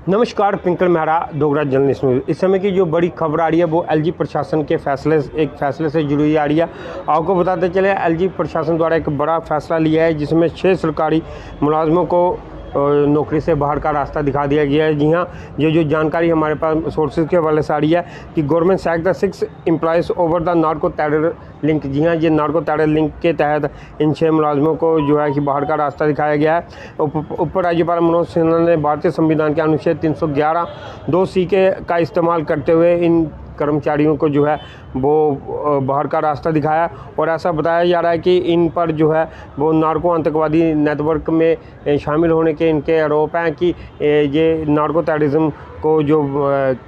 नमस्कार, पिंकल Mehra, Dogra journalist news. इस समय की जो बड़ी खबर आ रही है वो एलजी प्रशासन के एक फैसले से जुड़ी हुई आ रही है। आपको बताते चले, एलजी प्रशासन द्वारा एक बड़ा फैसला लिया है जिसमें 6 सरकारी मुलाजमों को नौकरी से बाहर का रास्ता दिखा दिया गया है। जी हाँ, ये जो जानकारी हमारे पास सोर्सेज के हवाले से आ रही है कि government sack the 6 employees over the narco terror link. जी हाँ, ये नार्को टेरर लिंक के तहत इन 6 मुलाजमों को जो है कि बाहर का रास्ता दिखाया गया है। उप राज्यपाल मनोज सिन्हा ने भारतीय संविधान के अनुच्छेद 311(2)(c) का इस्तेमाल करते हुए इन कर्मचारियों को जो है वो बाहर का रास्ता दिखाया और ऐसा बताया जा रहा है कि इन पर जो है वो नार्को आतंकवादी नेटवर्क में शामिल होने के इनके आरोप हैं कि ये नार्को टेररिज्म को जो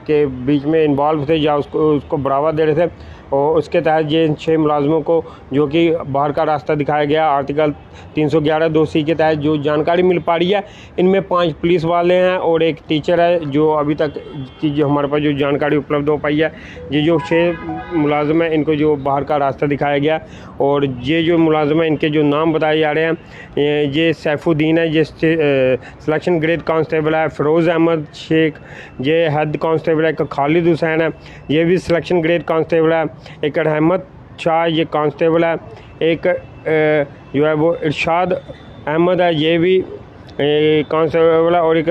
के बीच में इन्वॉल्व थे या उसको बढ़ावा दे रहे थे। और उसके तहत ये 6 मुलाजमों को जो कि बाहर का रास्ता दिखाया गया। आर्टिकल 311(2)(c) के तहत जो जानकारी मिल पा रही है, इनमें 5 पुलिस वाले हैं और एक टीचर है। जो अभी तक की जो हमारे पास जो जानकारी उपलब्ध हो पाई है, ये जो 6 मुलाजम हैं इनको जो बाहर का रास्ता दिखाया गया। और ये जो मुलाजम हैं इनके जो नाम बताए जा रहे हैं, ये सैफुद्दीन है, ये सिलेक्शन ग्रेड कांस्टेबल है। फ़िरोज़ अहमद शेख ये हेड कांस्टेबल है। एक खालिद हुसैन है, ये भी सिलेक्शन ग्रेड कांस्टेबल है। एक अहमद शाह ये कांस्टेबल है। एक जो है वो इरशाद अहमद है, ये भी कांस्टेबल है। और एक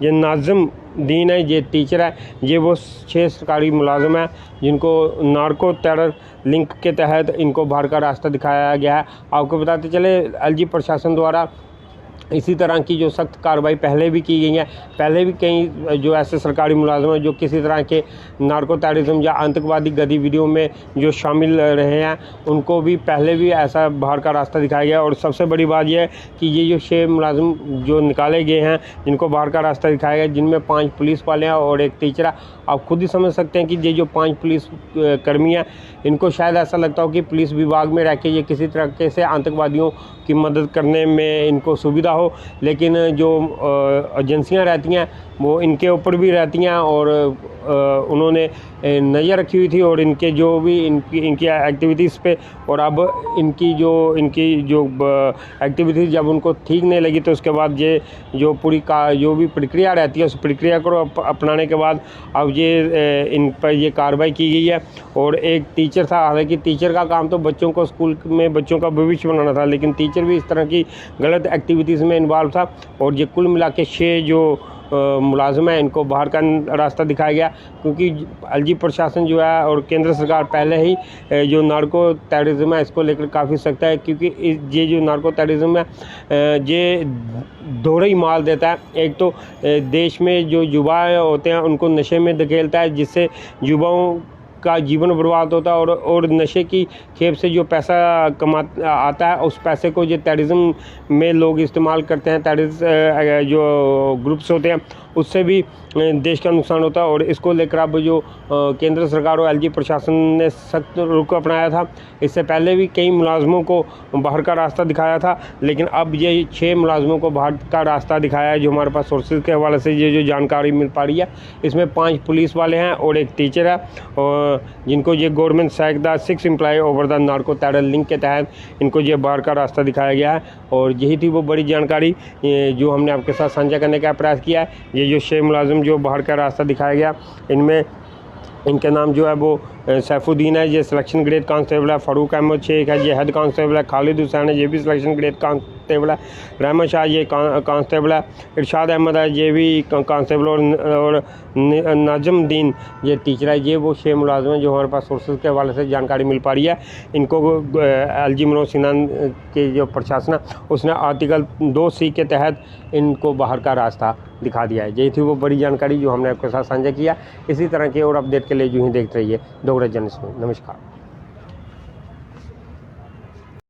ये नाज़िम दीन है, ये टीचर है। ये वो 6 सरकारी मुलाजम हैं जिनको नार्को टेरर लिंक के तहत इनको बाहर का रास्ता दिखाया गया है। आपको बताते चले, एलजी प्रशासन द्वारा इसी तरह की जो सख्त कार्रवाई पहले भी की गई है। पहले भी कई जो ऐसे सरकारी मुलाजिम हैं जो किसी तरह के नार्को टेररिज्म या आतंकवादी गतिविधियों में जो शामिल रहे हैं, उनको भी पहले भी ऐसा बाहर का रास्ता दिखाया गया। और सबसे बड़ी बात यह है कि ये जो 6 मुलाजिम जो निकाले गए हैं जिनको बाहर का रास्ता दिखाया गया, जिनमें 5 पुलिस वाले हैं और एक टीचर है। आप खुद ही समझ सकते हैं कि ये जो 5 पुलिस कर्मी हैं, इनको शायद ऐसा लगता हो कि पुलिस विभाग में रह के ये किसी तरीके से आतंकवादियों की मदद करने में इनको सुविधा हो, लेकिन जो एजेंसियां रहती हैं वो इनके ऊपर भी रहती हैं और उन्होंने नज़र रखी हुई थी और इनके जो भी इनकी एक्टिविटीज़ पे। और अब इनकी जो एक्टिविटीज़ जब उनको ठीक नहीं लगी तो उसके बाद ये जो पूरी जो भी प्रक्रिया रहती है उस प्रक्रिया को अपनाने के बाद अब ये इन पर ये कार्रवाई की गई है। और एक टीचर था, हालांकि टीचर का काम तो बच्चों को स्कूल में बच्चों का भविष्य बनाना था, लेकिन टीचर भी इस तरह की गलत एक्टिविटीज़ में इन्वॉल्व था। और ये कुल मिला के 6 जो मुलाजिम हैं इनको बाहर का रास्ता दिखाया गया, क्योंकि एलजी प्रशासन जो है और केंद्र सरकार पहले ही जो नार्को टेररिज्म है इसको लेकर काफ़ी सख्त है। क्योंकि ये जो नार्को टेररिज्म है ये दोहरा माल देता है। एक तो देश में जो युवा होते हैं उनको नशे में धकेलता है, जिससे युवाओं का जीवन बर्बाद होता है। और नशे की खेप से जो पैसा आता है उस पैसे को जो टेररिज्म में लोग इस्तेमाल करते हैं, टेररिस्ट जो ग्रुप्स होते हैं, उससे भी देश का नुकसान होता है। और इसको लेकर अब जो केंद्र सरकार और एलजी प्रशासन ने सख्त रुख अपनाया था। इससे पहले भी कई मुलाजमों को बाहर का रास्ता दिखाया था, लेकिन अब ये 6 मुलाजमों को बाहर का रास्ता दिखाया है। जो हमारे पास सोर्सेज के हवाले से ये जो जानकारी मिल पा रही है, इसमें 5 पुलिस वाले हैं और एक टीचर है, और जिनको ये government sack the 6 employ over the narco terror link के तहत इनको ये बाहर का रास्ता दिखाया गया है। और यही थी वो बड़ी जानकारी जो हमने आपके साथ साझा करने का प्रयास किया है। ये जो 6 मुलाजिम जो बाहर का रास्ता दिखाया गया, इनमें इनके नाम जो है वो सैफुद्दीन है, ये सिलेक्शन ग्रेड कांस्टेबल है। फ़ारूक अहमद शेख है, ये हेड कांस्टेबल है। खालिद हुसैन है, ये भी सिलेक्शन ग्रेड कांस्टेबल है। रहमत शाह ये कांस्टेबल है। इरशाद अहमद है, ये भी कांस्टेबल। और नाज़िम दीन ये टीचर है। ये वो 6 मुलाजिम हैं जो हमारे पास सोर्सेज के हवाले से जानकारी मिल पा रही है। इनको एलजी मनोज सिन्हा के जो प्रशासन है उसने आर्टिकल 2(c) के तहत इनको बाहर का रास्ता दिखा दिया है। यही थी वो बड़ी जानकारी जो हमने आपके साथ साझा किया। इसी तरह के और अपडेट के लिए जो ही देखते रहिए डोगरा जर्नलिस्ट। नमस्कार।